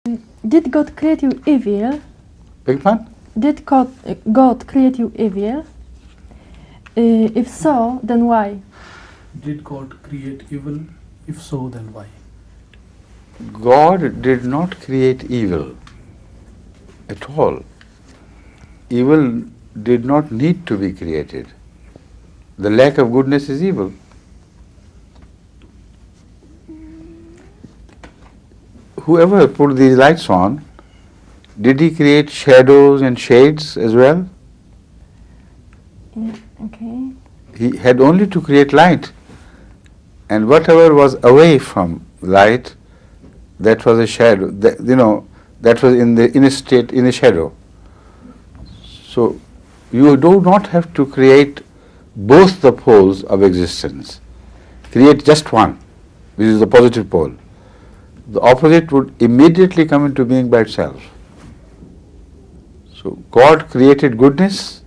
Did God create you evil? Beg pardon? Did God create you evil? If so, then why? Did God create evil? If so, then why? God did not create evil at all. Evil did not need to be created. The lack of goodness is evil. Whoever put these lights on, did he create shadows and shades as well? Yeah, okay. He had only to create light. And whatever was away from light, that was a shadow. That was in a shadow. So you do not have to create both the poles of existence. Create just one, which is the positive pole. The opposite would immediately come into being by itself. So God created goodness,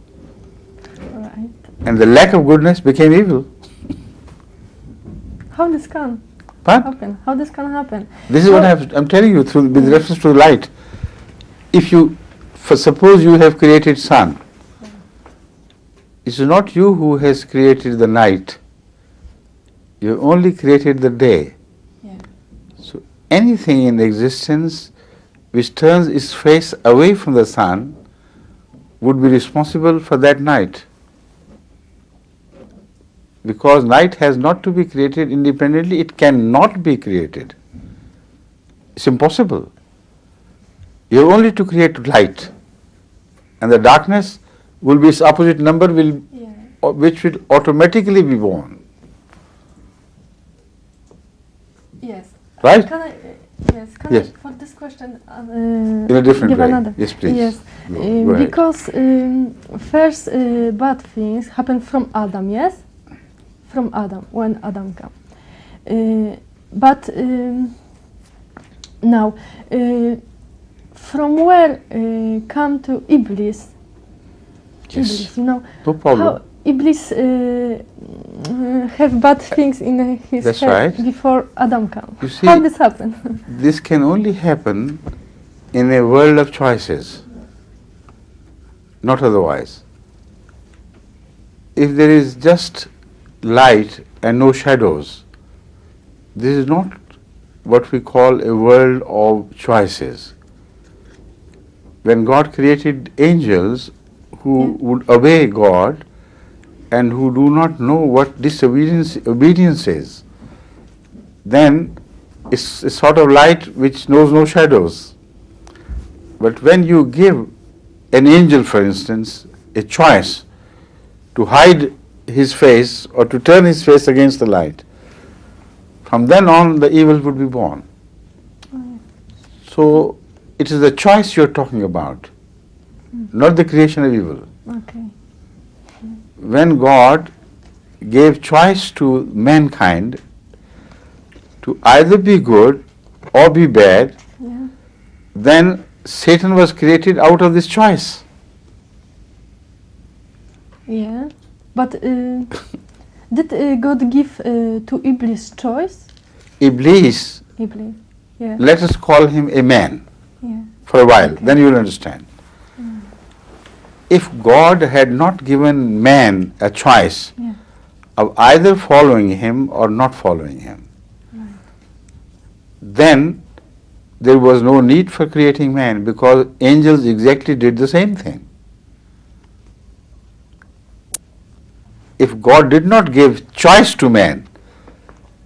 Right. and the lack of goodness became evil. How this can But happen? How this can happen? this is what I'm telling you with reference to light. If you, suppose you have created sun, it is not you who has created the night. You have only created the day. Yeah. So anything in existence which turns its face away from the sun would be responsible for that night. Because night has not to be created independently, it cannot be created. It's impossible. You have only to create light. And the darkness will be its opposite number, which will automatically be born. Yes. Right? Can I? Yes. Yes. For this question, In a different give way. another. Yes, please. Yes. Go ahead. Because first bad things happen from Adam. Yes. From Adam, when Adam came. But now, from where come to Iblis? Yes. Iblis, you know. No problem. How Iblis have bad things in his That's head right. before Adam came. You see, How this happen? this can only happen in a world of choices, not otherwise. If there is just light and no shadows, this is not what we call a world of choices. When God created angels who would obey God and who do not know what obedience is, then it's a sort of light which knows no shadows. But when you give an angel, for instance, a choice to hide his face or to turn his face against the light, from then on the evil would be born. So it is the choice you're talking about, not the creation of evil. Okay. When God gave choice to mankind to either be good or be bad, Yeah. then Satan was created out of this choice. Yeah. But did God give to Iblis choice? Iblis, Iblis. Yeah. let us call him a man Yeah. for a while, Okay. then you will understand. If God had not given man a choice Yeah. of either following him or not following him, then there was no need for creating man, because angels exactly did the same thing. If God did not give choice to man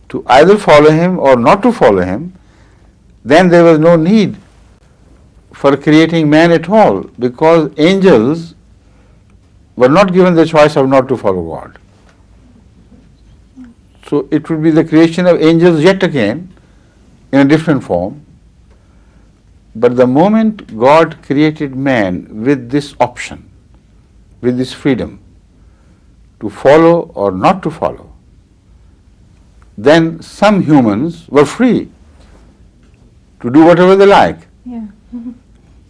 to either follow him or not to follow him, then there was no need for creating man at all, because angels were not given the choice of not to follow God. So it would be the creation of angels yet again in a different form. But the moment God created man with this option, with this freedom to follow or not to follow, then some humans were free to do whatever they like. Yeah.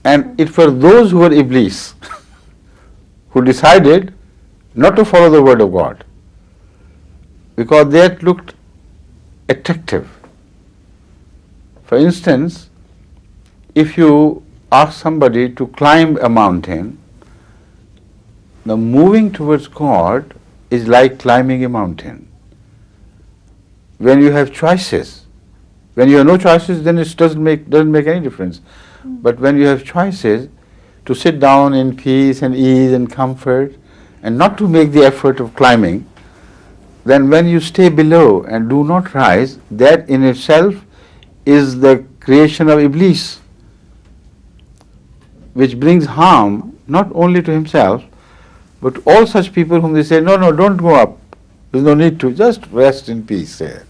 And it were those who were Iblis who decided not to follow the word of God, because that looked attractive. For instance, if you ask somebody to climb a mountain, the moving towards God is like climbing a mountain. When you have choices, when you have no choices, then it doesn't make any difference. But when you have choices to sit down in peace and ease and comfort and not to make the effort of climbing, then when you stay below and do not rise, that in itself is the creation of Iblis, which brings harm not only to himself, but all such people whom they say, no, no, don't go up. There's no need to. Just rest in peace there.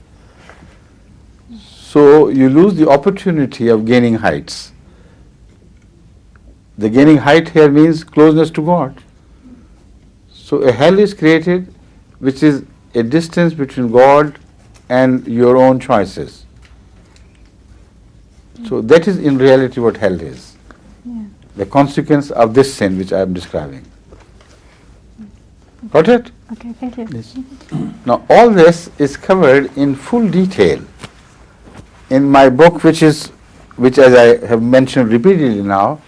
So you lose the opportunity of gaining heights. The gaining height here means closeness to God. So a hell is created which is a distance between God and your own choices. So that is in reality what hell is. Yeah. The consequence of this sin which I am describing. Got it? Okay, thank you. Yes. Now all this is covered in full detail in my book, which as I have mentioned repeatedly now,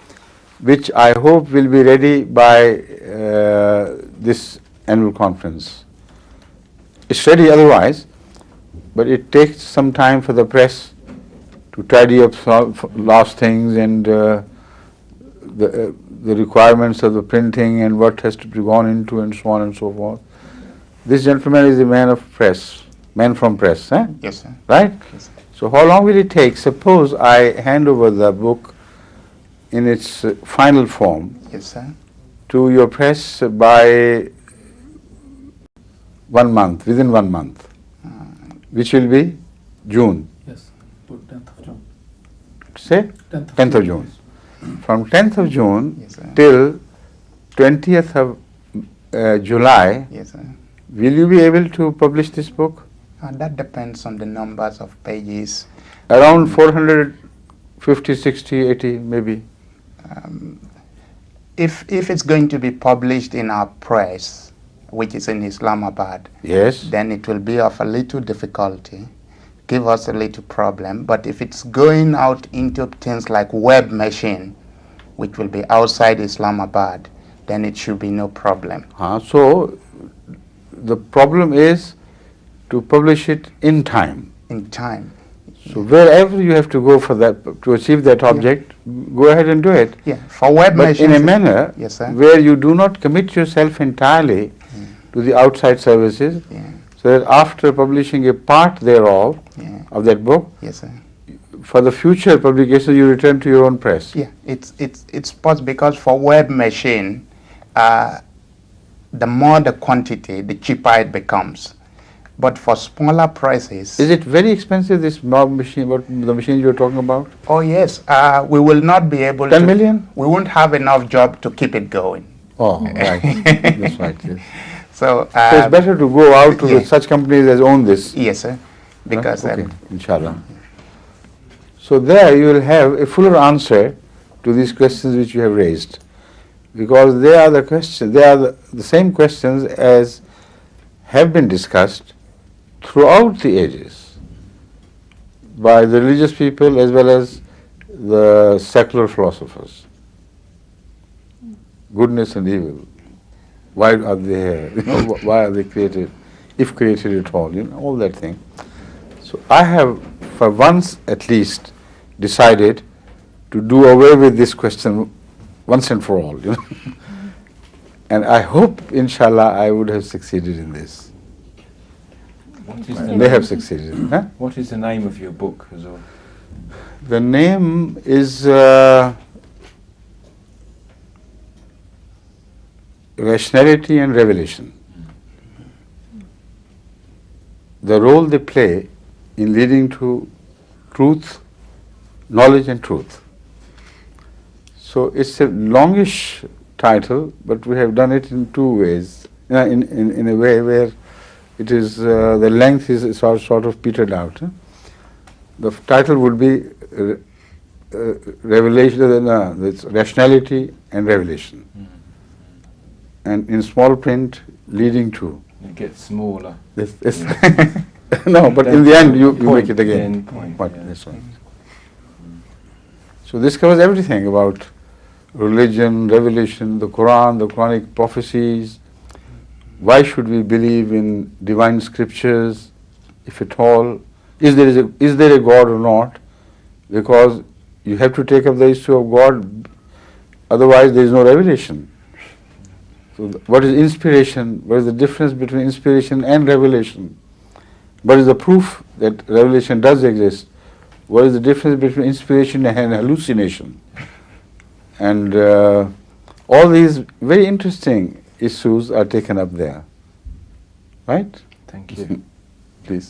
which I hope will be ready by this annual conference. It's ready otherwise, but it takes some time for the press to tidy up last things and the requirements of the printing and what has to be gone into and so on and so forth. This gentleman is a man from press, eh? Yes, sir. Right? Yes, sir. So how long will it take? Suppose I hand over the book in its final form Yes, sir. to your press by 1 month, within 1 month, which will be June. Yes, put 10th of June. Say 10th of June. From 10th of June Yes, sir. till 20th of July, Yes, sir. will you be able to publish this book? That depends on the numbers of pages. Around 450, 60, 80 maybe. If it's going to be published in our press, which is in Islamabad, Yes. then it will be of a little difficulty, give us a little problem. But if it's going out into things like web machine, which will be outside Islamabad, then it should be no problem. So the problem is to publish it in time. In time. So wherever you have to go for that, to achieve that object, go ahead and do it. Yeah, for web But machine. in a manner Yes, sir. where you do not commit yourself entirely to the outside services, Yeah, so that after publishing a part thereof yeah. of that book, Yes, sir. for the future publication you return to your own press. Yeah, it's possible because for web machine, the more the quantity, the cheaper it becomes. But for smaller prices, Is it very expensive, this mob machine, what the machine you're talking about? oh yes, we will not be able 10 to. million? We won't have enough job to keep it going. Oh, right. That's right, yes. So, So it's better to go out to yeah. such companies as own this. yes, sir. Because okay, inshallah. So there you will have a fuller answer to these questions which you have raised, because they are the questions, they are the same questions as have been discussed throughout the ages by the religious people as well as the secular philosophers. Goodness and evil. Why are they here? Why are they created, if created at all? All that thing. So I have, for once at least, decided to do away with this question once and for all. And I hope, inshallah, I would have succeeded in this. May have succeeded. Huh? What is the name of your book, Hazur? The name is Rationality and Revelation. The role they play in leading to truth, knowledge and truth. So it's a longish title, but we have done it in two ways. In a way where it is the length is sort of petered out. Huh? The title would be Revelation, it's Rationality and Revelation. And in small print, leading to. It gets smaller. No, but in the end you make it again. End point, yeah. That's right. So this covers everything about religion, revelation, the Quran, the Quranic prophecies. Why should we believe in divine scriptures, if at all? Is there a God or not? Because you have to take up the issue of God, otherwise there is no revelation. So what is inspiration? What is the difference between inspiration and revelation? What is the proof that revelation does exist? What is the difference between inspiration and hallucination? And all these very interesting issues are taken up there. Right? Thank you. Please.